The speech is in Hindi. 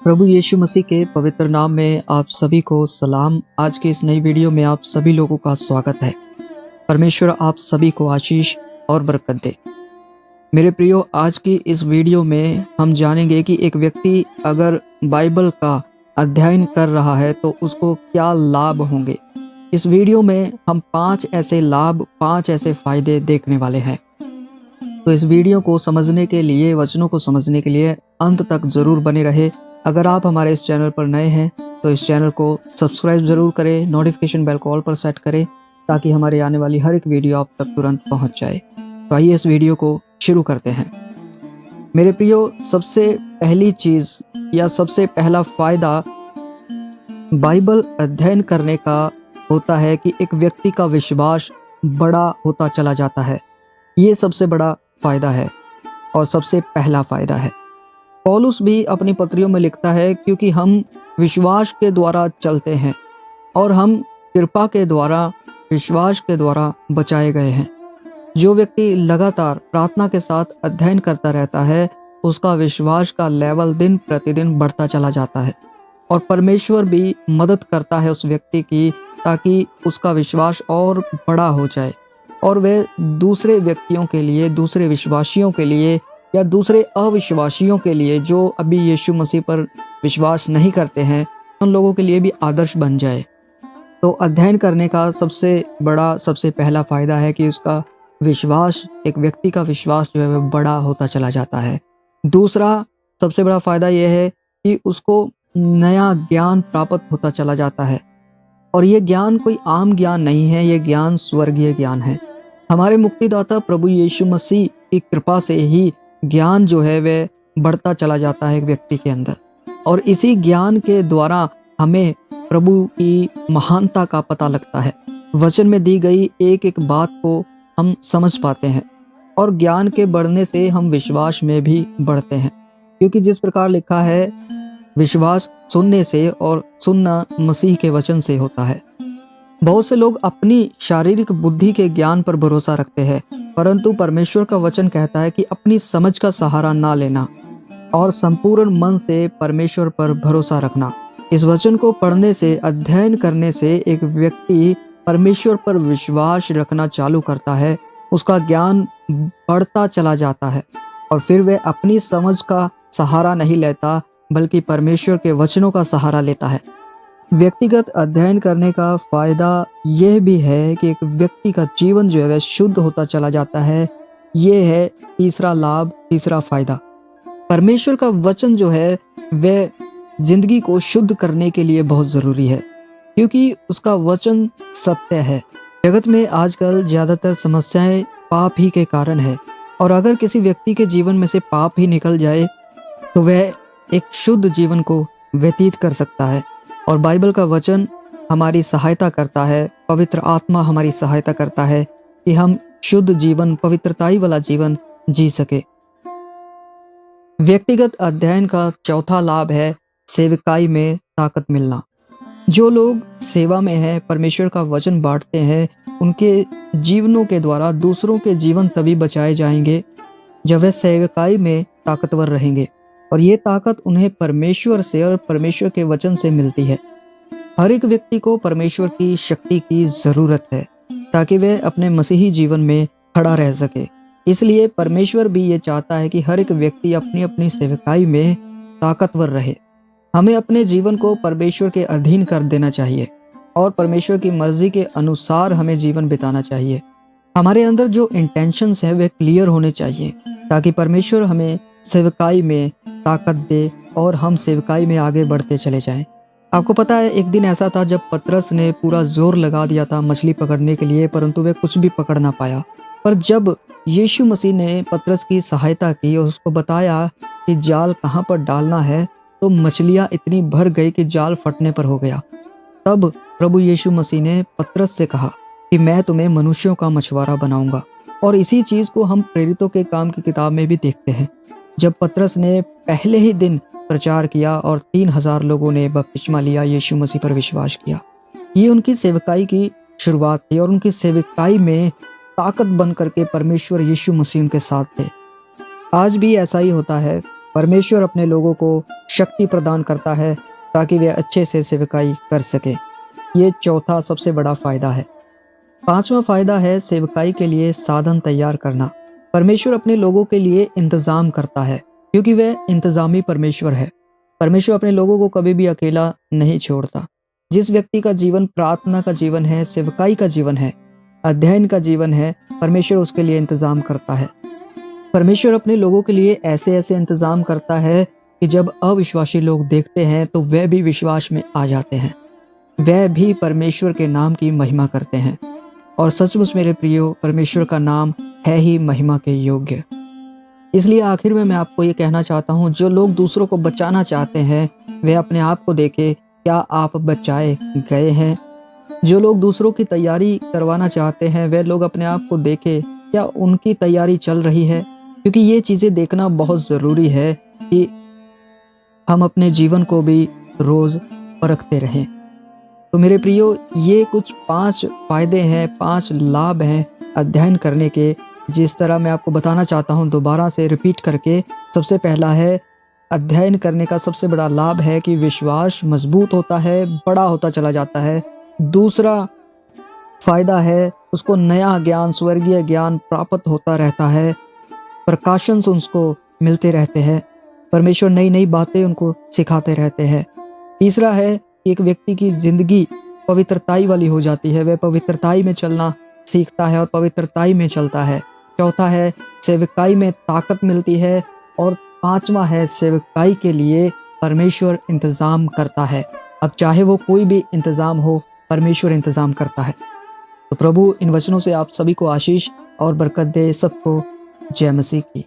प्रभु यीशु मसीह के पवित्र नाम में आप सभी को सलाम। आज के इस नई वीडियो में आप सभी लोगों का स्वागत है। परमेश्वर आप सभी को आशीष और बरकत दे। मेरे प्रियो, आज की इस वीडियो में हम जानेंगे कि एक व्यक्ति अगर बाइबल का अध्ययन कर रहा है तो उसको क्या लाभ होंगे। इस वीडियो में हम 5 ऐसे लाभ, 5 ऐसे फायदे देखने वाले हैं। तो इस वीडियो को समझने के लिए, वचनों को समझने के लिए अंत तक जरूर बने रहे। अगर आप हमारे इस चैनल पर नए हैं तो इस चैनल को सब्सक्राइब जरूर करें, नोटिफिकेशन बेल को ऑल पर सेट करें ताकि हमारे आने वाली हर एक वीडियो आप तक तुरंत पहुंच जाए। तो आइए इस वीडियो को शुरू करते हैं। मेरे प्रियो, सबसे पहली चीज या सबसे पहला फायदा बाइबल अध्ययन करने का होता है कि एक व्यक्ति का विश्वास बड़ा होता चला जाता है। ये सबसे बड़ा फायदा है और सबसे पहला फायदा है। पौलुस भी अपनी पत्रियों में लिखता है, क्योंकि हम विश्वास के द्वारा चलते हैं और हम कृपा के द्वारा, विश्वास के द्वारा बचाए गए हैं। जो व्यक्ति लगातार प्रार्थना के साथ अध्ययन करता रहता है, उसका विश्वास का लेवल दिन प्रतिदिन बढ़ता चला जाता है और परमेश्वर भी मदद करता है उस व्यक्ति की, ताकि उसका विश्वास और बड़ा हो जाए और वह दूसरे व्यक्तियों के लिए, दूसरे विश्वासियों के लिए या दूसरे अविश्वासियों के लिए जो अभी यीशु मसीह पर विश्वास नहीं करते हैं, उन लोगों के लिए भी आदर्श बन जाए। तो अध्ययन करने का सबसे बड़ा, सबसे पहला फायदा है कि उसका विश्वास, एक व्यक्ति का विश्वास जो है वह बड़ा होता चला जाता है। दूसरा सबसे बड़ा फायदा यह है कि उसको नया ज्ञान प्राप्त होता चला जाता है और ये ज्ञान कोई आम ज्ञान नहीं है, ये ज्ञान स्वर्गीय ज्ञान है। हमारे मुक्तिदाता प्रभु यीशु मसीह की कृपा से ही ज्ञान जो है वह बढ़ता चला जाता है एक व्यक्ति के अंदर, और इसी ज्ञान के द्वारा हमें प्रभु की महानता का पता लगता है। वचन में दी गई एक एक बात को हम समझ पाते हैं और ज्ञान के बढ़ने से हम विश्वास में भी बढ़ते हैं, क्योंकि जिस प्रकार लिखा है, विश्वास सुनने से और सुनना मसीह के वचन से होता है। बहुत से लोग अपनी शारीरिक बुद्धि के ज्ञान पर भरोसा रखते हैं, परंतु परमेश्वर का वचन कहता है कि अपनी समझ का सहारा ना लेना और संपूर्ण मन से परमेश्वर पर भरोसा रखना। इस वचन को पढ़ने से, अध्ययन करने से एक व्यक्ति परमेश्वर पर विश्वास रखना चालू करता है, उसका ज्ञान बढ़ता चला जाता है और फिर वह अपनी समझ का सहारा नहीं लेता बल्कि परमेश्वर के वचनों का सहारा लेता है। व्यक्तिगत अध्ययन करने का फायदा यह भी है कि एक व्यक्ति का जीवन जो है वह शुद्ध होता चला जाता है। यह है तीसरा लाभ, तीसरा फायदा। परमेश्वर का वचन जो है वह जिंदगी को शुद्ध करने के लिए बहुत जरूरी है, क्योंकि उसका वचन सत्य है। जगत में आजकल ज्यादातर समस्याएं पाप ही के कारण है, और अगर किसी व्यक्ति के जीवन में से पाप ही निकल जाए तो वह एक शुद्ध जीवन को व्यतीत कर सकता है। और बाइबल का वचन हमारी सहायता करता है, पवित्र आत्मा हमारी सहायता करता है कि हम शुद्ध जीवन, पवित्रताई वाला जीवन जी सके। व्यक्तिगत अध्ययन का चौथा लाभ है सेवकाई में ताकत मिलना। जो लोग सेवा में हैं, परमेश्वर का वचन बांटते हैं, उनके जीवनों के द्वारा दूसरों के जीवन तभी बचाए जाएंगे जब वे सेवकाई में ताकतवर रहेंगे, और ये ताकत उन्हें परमेश्वर से और परमेश्वर के वचन से मिलती है। हर एक व्यक्ति को परमेश्वर की शक्ति की जरूरत है ताकि वह अपने मसीही जीवन में खड़ा रह सके। इसलिए परमेश्वर भी ये चाहता है कि हर एक व्यक्ति अपनी अपनी सेवकाई में ताकतवर रहे। हमें अपने जीवन को परमेश्वर के अधीन कर देना चाहिए और परमेश्वर की मर्जी के अनुसार हमें जीवन बिताना चाहिए। हमारे अंदर जो इंटेंशंस है वे क्लियर होने चाहिए ताकि परमेश्वर हमें सेवकाई में ताकत दे और हम सेवकाई में आगे बढ़ते चले जाएं। आपको पता है, एक दिन ऐसा था जब पतरस ने पूरा जोर लगा दिया था मछली पकड़ने के लिए, परंतु वह कुछ भी पकड़ ना पाया। पर जब यीशु मसीह ने पतरस की सहायता की और उसको बताया कि जाल कहाँ पर डालना है, तो मछलियां इतनी भर गई कि जाल फटने पर हो गया। तब प्रभु यीशु मसीह ने पतरस से कहा कि मैं तुम्हें मनुष्यों का मछुआरा बनाऊंगा। और इसी चीज को हम प्रेरितों के काम की किताब में भी देखते हैं। जब पतरस ने पहले ही दिन प्रचार किया और 3000 लोगों ने बपतिस्मा लिया, यीशु मसीह पर विश्वास किया। ये उनकी सेवकाई की शुरुआत थी और उनकी सेवकाई में ताकत बन करके परमेश्वर यीशु मसीह उनके साथ थे। आज भी ऐसा ही होता है। परमेश्वर अपने लोगों को शक्ति प्रदान करता है ताकि वे अच्छे से सेवकाई कर सके। ये चौथा सबसे बड़ा फायदा है। पांचवा फायदा है सेवकाई के लिए साधन तैयार करना। परमेश्वर अपने लोगों के लिए इंतजाम करता है क्योंकि वह इंतजामी परमेश्वर है। परमेश्वर अपने लोगों को कभी भी अकेला नहीं छोड़ता। जिस व्यक्ति का जीवन प्रार्थना का जीवन है, सेवकाई का जीवन है, अध्ययन का जीवन है, परमेश्वर उसके लिए इंतजाम करता है। परमेश्वर अपने लोगों के लिए ऐसे ऐसे इंतजाम करता है कि जब अविश्वासी लोग देखते हैं तो वह भी विश्वास में आ जाते हैं, वह भी परमेश्वर के नाम की महिमा करते हैं। और सचमुच मेरे प्रियो, परमेश्वर का नाम है ही महिमा के योग्य। इसलिए आखिर में मैं आपको ये कहना चाहता हूँ, जो लोग दूसरों को बचाना चाहते हैं वे अपने आप को देखें, क्या आप बचाए गए हैं? जो लोग दूसरों की तैयारी करवाना चाहते हैं वे लोग अपने आप को देखें, क्या उनकी तैयारी चल रही है? क्योंकि ये चीज़ें देखना बहुत ज़रूरी है कि हम अपने जीवन को भी रोज़ परखते रहें। तो मेरे प्रियो, ये कुछ 5 फायदे हैं, 5 लाभ हैं अध्ययन करने के, जिस तरह मैं आपको बताना चाहता हूँ दोबारा से रिपीट करके। सबसे पहला है, अध्ययन करने का सबसे बड़ा लाभ है कि विश्वास मजबूत होता है, बड़ा होता चला जाता है। दूसरा फायदा है, उसको नया ज्ञान, स्वर्गीय ज्ञान प्राप्त होता रहता है, प्रकाशन से उसको मिलते रहते हैं, परमेश्वर नई नई बातें उनको सिखाते रहते हैं। तीसरा है, एक व्यक्ति की जिंदगी पवित्रताई वाली हो जाती है, वह पवित्रताई में चलना सीखता है और पवित्रताई में चलता है। चौथा है, सेवकाई में ताकत मिलती है। और पांचवा है, सेवकाई के लिए परमेश्वर इंतजाम करता है। अब चाहे वो कोई भी इंतजाम हो, परमेश्वर इंतजाम करता है। तो प्रभु इन वचनों से आप सभी को आशीष और बरकत दे। सबको जय मसीह की।